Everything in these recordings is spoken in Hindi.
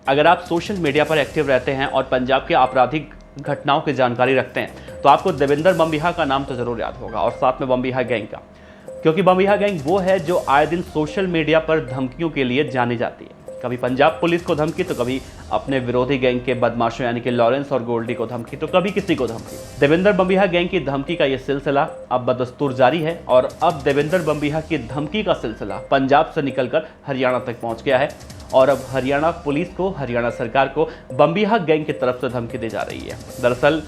अगर आप सोशल मीडिया पर एक्टिव रहते हैं और पंजाब के आपराधिक घटनाओं की जानकारी रखते हैं तो आपको देवेंद्र बम्बिहा का नाम तो जरूर याद होगा, और साथ में बम्बिहा गैंग का, क्योंकि बम्बिहा गैंग वो है जो आए दिन सोशल मीडिया पर धमकियों के लिए जानी जाती है। कभी पंजाब पुलिस को धमकी तो कभी अपने विरोधी गैंग के बदमाशों यानी कि लॉरेंस और गोल्डी को धमकी तो कभी किसी को धमकी। देवेंद्र बम्बिहा गैंग की धमकी का यह सिलसिला अब बदस्तूर जारी है, और अब देवेंद्र बम्बिहा की धमकी का सिलसिला पंजाब से निकलकर हरियाणा तक पहुंच गया है, और अब हरियाणा पुलिस को, हरियाणा सरकार को बम्बिहा गैंग की तरफ से धमकी दी जा रही है। दरअसल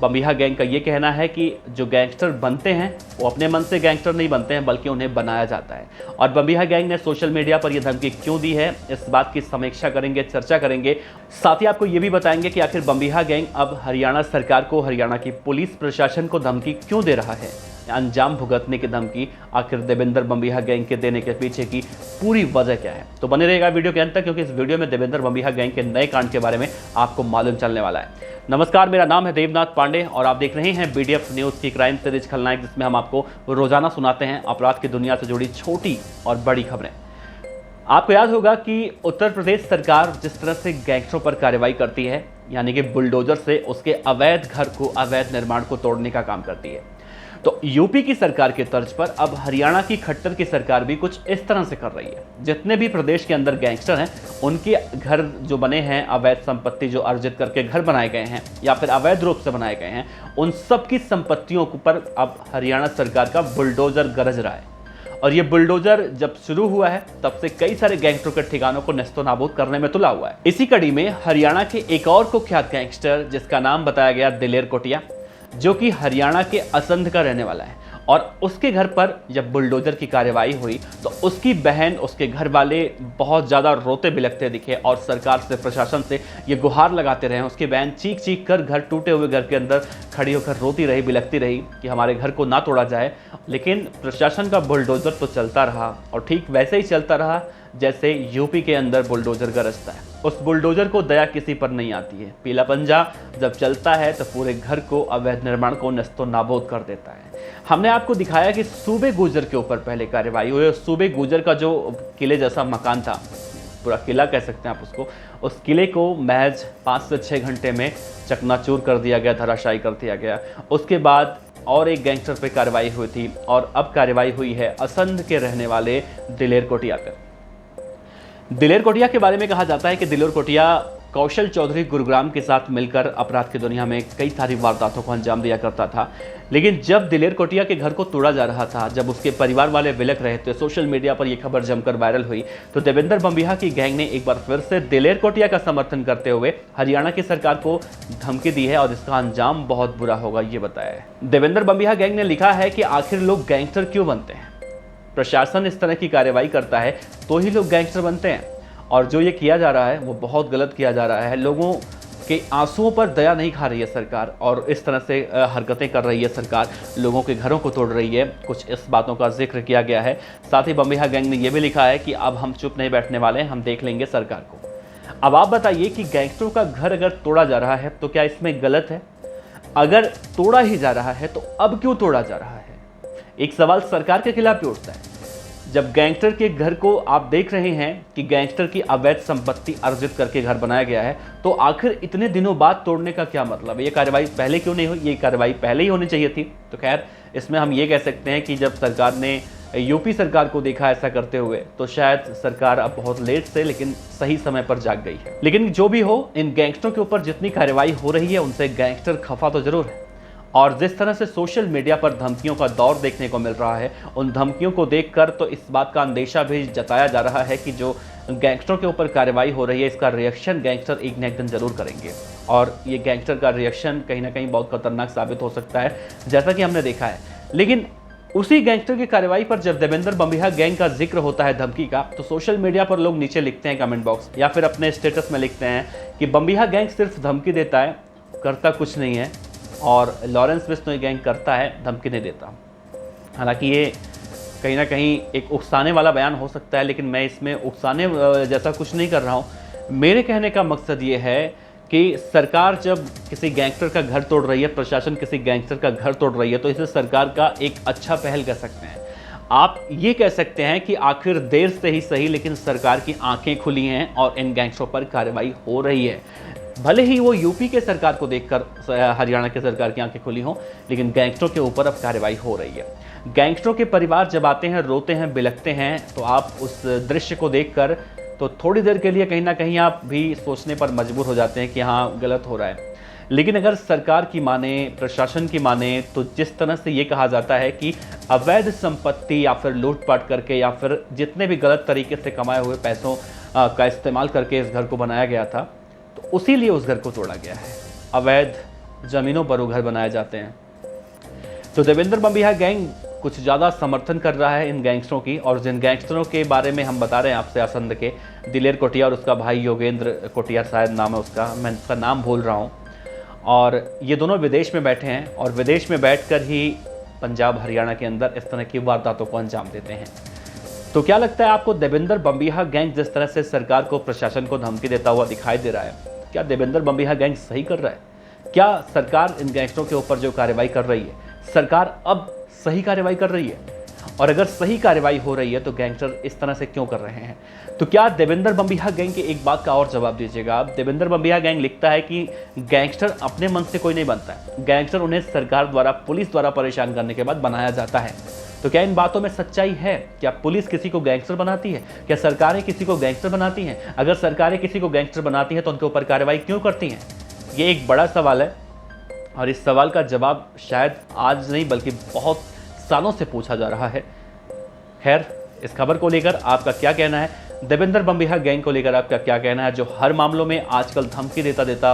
बम्बिहा गैंग का ये कहना है कि जो गैंगस्टर बनते हैं वो अपने मन से गैंगस्टर नहीं बनते हैं, बल्कि उन्हें बनाया जाता है। और बम्बिहा गैंग ने सोशल मीडिया पर यह धमकी क्यों दी है, इस बात की समीक्षा करेंगे, चर्चा करेंगे। साथ ही आपको ये भी बताएंगे कि आखिर बम्बिहा गैंग अब हरियाणा सरकार को, हरियाणा की पुलिस प्रशासन को धमकी क्यों दे रहा है, अंजाम भुगतने की धमकी आखिर देवेंद्र बम्बिहा गैंग के देने के पीछे की पूरी वजह क्या है। तो बने रहेगा वीडियो के अंत तक, क्योंकि इस वीडियो में देवेंद्र बम्बिहा गैंग के नए कांड के बारे में आपको मालूम चलने वाला है। नमस्कार, मेरा नाम है देवनाथ पांडे और आप देख रहे हैं BDF न्यूज़ की क्राइम सीरीज खलनायक, जिसमें हम आपको रोजाना सुनाते हैं अपराध की दुनिया से जुड़ी छोटी और बड़ी खबरें। आपको याद होगा कि उत्तर प्रदेश सरकार जिस तरह से गैंगस्टरों पर कार्रवाई करती है, यानी कि बुलडोजर से उसके अवैध घर को, अवैध निर्माण को तोड़ने का काम करती है, तो यूपी की सरकार के तर्ज पर अब हरियाणा की खट्टर की सरकार भी कुछ इस तरह से कर रही है। जितने भी प्रदेश के अंदर गैंगस्टर हैं, उनके घर जो बने हैं, अवैध संपत्ति जो अर्जित करके घर बनाए गए हैं या फिर अवैध रूप से बनाए गए हैं, उन सब की संपत्तियों पर अब हरियाणा सरकार का बुलडोजर गरज रहा है। और ये बुलडोजर जब शुरू हुआ है तब से कई सारे गैंगस्टरों के ठिकानों को नेस्तो नाबूद करने में तुला हुआ है। इसी कड़ी में हरियाणा के एक और कुख्यात गैंगस्टर, जिसका नाम बताया गया दिलेर कोटिया, जो कि हरियाणा के असंध का रहने वाला है, और उसके घर पर जब बुलडोजर की कार्रवाई हुई तो उसकी बहन, उसके घर वाले बहुत ज़्यादा रोते बिलखते दिखे और सरकार से, प्रशासन से ये गुहार लगाते रहे। उसकी बहन चीख चीख कर घर, टूटे हुए घर के अंदर खड़ी होकर रोती रही, बिलखती रही कि हमारे घर को ना तोड़ा जाए। लेकिन प्रशासन का बुलडोजर तो चलता रहा, और ठीक वैसे ही चलता रहा जैसे यूपी के अंदर बुलडोजर गरजता है। उस बुलडोजर को दया किसी पर नहीं आती है। पीला पंजा जब चलता है तो पूरे घर को, अवैध निर्माण को नस्तो नाबूद कर देता है। हमने आपको दिखाया कि सूबे गुजर के ऊपर पहले कार्रवाई हुई। सूबे गुजर का जो किले जैसा मकान था, पूरा किला कह सकते हैं आप उसको, उस किले को महज 5 से 6 घंटे में चकनाचूर कर दिया गया, धराशायी कर दिया गया। उसके बाद और एक गैंगस्टर पे कार्रवाई हुई थी, और अब कार्रवाई हुई है असंध के रहने वाले दिलेर कोटिया पर। दिलेर कोटिया के बारे में कहा जाता है कि दिलेर कोटिया कौशल चौधरी गुरुग्राम के साथ मिलकर अपराध की दुनिया में कई सारी वारदातों को अंजाम दिया करता था। लेकिन जब दिलेर कोटिया के घर को तोड़ा जा रहा था, जब उसके परिवार वाले विलख रहे थे, सोशल मीडिया पर यह खबर जमकर वायरल हुई, तो देवेंद्र बम्बिहा की गैंग ने एक बार फिर से दिलेर कोटिया का समर्थन करते हुए हरियाणा की सरकार को धमकी दी है, और इसका अंजाम बहुत बुरा होगा ये बताया है। देवेंद्र बम्बिहा गैंग ने लिखा है कि आखिर लोग गैंगस्टर क्यों बनते हैं? प्रशासन इस तरह की कार्रवाई करता है तो ही लोग गैंगस्टर बनते हैं, और जो ये किया जा रहा है वो बहुत गलत किया जा रहा है। लोगों के आंसुओं पर दया नहीं खा रही है सरकार, और इस तरह से हरकतें कर रही है सरकार, लोगों के घरों को तोड़ रही है। कुछ इस बातों का जिक्र किया गया है। साथ ही बम्बिहा गैंग ने यह भी लिखा है कि अब हम चुप नहीं बैठने वाले, हम देख लेंगे सरकार को। अब आप बताइए कि गैंगस्टरों का घर अगर तोड़ा जा रहा है तो क्या इसमें गलत है? अगर तोड़ा ही जा रहा है तो अब क्यों तोड़ा जा रहा है? एक सवाल सरकार के खिलाफ भी उठता है। जब गैंगस्टर के घर को आप देख रहे हैं कि गैंगस्टर की अवैध संपत्ति अर्जित करके घर बनाया गया है, तो आखिर इतने दिनों बाद तोड़ने का क्या मतलब है? ये कार्रवाई पहले क्यों नहीं हुई? ये कार्रवाई पहले ही होनी चाहिए थी। तो खैर, इसमें हम ये कह सकते हैं कि जब सरकार ने यूपी सरकार को देखा ऐसा करते हुए, तो शायद सरकार अब बहुत लेट से लेकिन सही समय पर जाग गई है। लेकिन जो भी हो, इन गैंगस्टरों के ऊपर जितनी कार्रवाई हो रही है उनसे गैंगस्टर खफा तो जरूर है। और जिस तरह से सोशल मीडिया पर धमकियों का दौर देखने को मिल रहा है, उन धमकियों को देखकर तो इस बात का अंदेशा भी जताया जा रहा है कि जो गैंगस्टरों के ऊपर कार्रवाई हो रही है, इसका रिएक्शन गैंगस्टर एक न एक दिन जरूर करेंगे, और ये गैंगस्टर का रिएक्शन कहीं ना कहीं बहुत खतरनाक साबित हो सकता है, जैसा कि हमने देखा है। लेकिन उसी गैंगस्टर की कार्रवाई पर जब देवेंद्र बम्बिहा गैंग का जिक्र होता है, धमकी का, तो सोशल मीडिया पर लोग नीचे लिखते हैं कमेंट बॉक्स या फिर अपने स्टेटस में लिखते हैं कि बम्बिहा गैंग सिर्फ धमकी देता है, करता कुछ नहीं है, और लॉरेंस बिश्नोई गैंग करता है, धमकी नहीं देता। हालांकि ये कहीं ना कहीं एक उकसाने वाला बयान हो सकता है, लेकिन मैं इसमें उकसाने जैसा कुछ नहीं कर रहा हूँ। मेरे कहने का मकसद ये है कि सरकार जब किसी गैंगस्टर का घर तोड़ रही है, प्रशासन किसी गैंगस्टर का घर तोड़ रही है, तो इसे सरकार का एक अच्छा पहल कह सकते हैं। आप ये कह सकते हैं कि आखिर देर से ही सही लेकिन सरकार की आंखें खुली हैं और इन गैंगस्टरों पर कार्रवाई हो रही है। भले ही वो यूपी के सरकार को देखकर हरियाणा के सरकार की आंखें खुली हों, लेकिन गैंगस्टरों के ऊपर अब कार्रवाई हो रही है। गैंगस्टरों के परिवार जब आते हैं, रोते हैं, बिलखते हैं, तो आप उस दृश्य को देखकर तो थोड़ी देर के लिए कहीं ना कहीं आप भी सोचने पर मजबूर हो जाते हैं कि हाँ, गलत हो रहा है। लेकिन अगर सरकार की माने, प्रशासन की माने, तो जिस तरह से ये कहा जाता है कि अवैध संपत्ति या फिर लूटपाट करके या फिर जितने भी गलत तरीके से कमाए हुए पैसों का इस्तेमाल करके इस घर को बनाया गया था, तो उसी लिए उस घर को तोड़ा गया है। अवैध ज़मीनों पर वो घर बनाए जाते हैं। तो देवेंद्र बम्बिहा गैंग कुछ ज़्यादा समर्थन कर रहा है इन गैंगस्टरों की, और जिन गैंगस्टरों के बारे में हम बता रहे हैं आपसे आसंद के, दिलेर कोटिया और उसका भाई योगेंद्र कोटिया शायद नाम है उसका, मैं उसका नाम भूल रहा हूँ, और ये दोनों विदेश में बैठे हैं और विदेश में बैठकर ही पंजाब हरियाणा के अंदर इस तरह की वारदातों को अंजाम देते हैं। तो क्या लगता है आपको, देवेंद्र बम्बिहा गैंग जिस तरह से सरकार को, प्रशासन को धमकी देता हुआ दिखाई दे रहा है, क्या देवेंद्र बम्बिहा गैंग सही कर रहा है? क्या सरकार इन गैंगस्टरों के ऊपर जो कार्रवाई कर रही है, सरकार अब सही कार्रवाई कर रही है? और अगर सही कार्रवाई हो रही है तो गैंगस्टर इस तरह से क्यों कर रहे हैं? तो क्या देवेंद्र बम्बिहा गैंग के एक बात का और जवाब दीजिएगा आप। देवेंद्र बम्बिहा गैंग लिखता है कि गैंगस्टर अपने मन से कोई नहीं बनता है, गैंगस्टर उन्हें सरकार द्वारा, पुलिस द्वारा परेशान करने के बाद बनाया जाता है। तो क्या इन बातों में सच्चाई है? क्या पुलिस किसी को गैंगस्टर बनाती है? क्या सरकारें किसी को गैंगस्टर बनाती हैं? अगर सरकारें किसी को गैंगस्टर बनाती हैं तो उनके ऊपर कार्रवाई क्यों करती हैं? ये एक बड़ा सवाल है और इस सवाल का जवाब शायद आज नहीं बल्कि बहुत सालों से पूछा जा रहा है। खैर, इस खबर को लेकर आपका क्या कहना है? देवेंद्र बम्बिहा गैंग को लेकर आपका क्या कहना है, जो हर मामलों में आजकल धमकी देता देता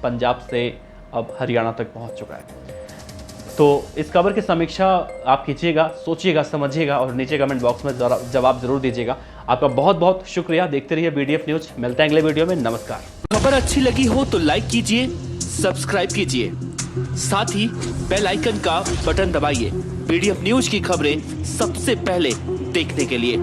पंजाब से अब हरियाणा तक पहुंच चुका है? तो इस खबर की समीक्षा आप कीजिएगा, सोचिएगा, समझिएगा और नीचे कमेंट बॉक्स में जवाब जरूर दीजिएगा। आपका बहुत बहुत शुक्रिया। देखते रहिए BDF न्यूज। मिलते हैं अगले वीडियो में। नमस्कार। खबर अच्छी लगी हो तो लाइक कीजिए, सब्सक्राइब कीजिए, साथ ही बेल आइकन का बटन दबाइए BDF न्यूज की खबरें सबसे पहले देखने के लिए।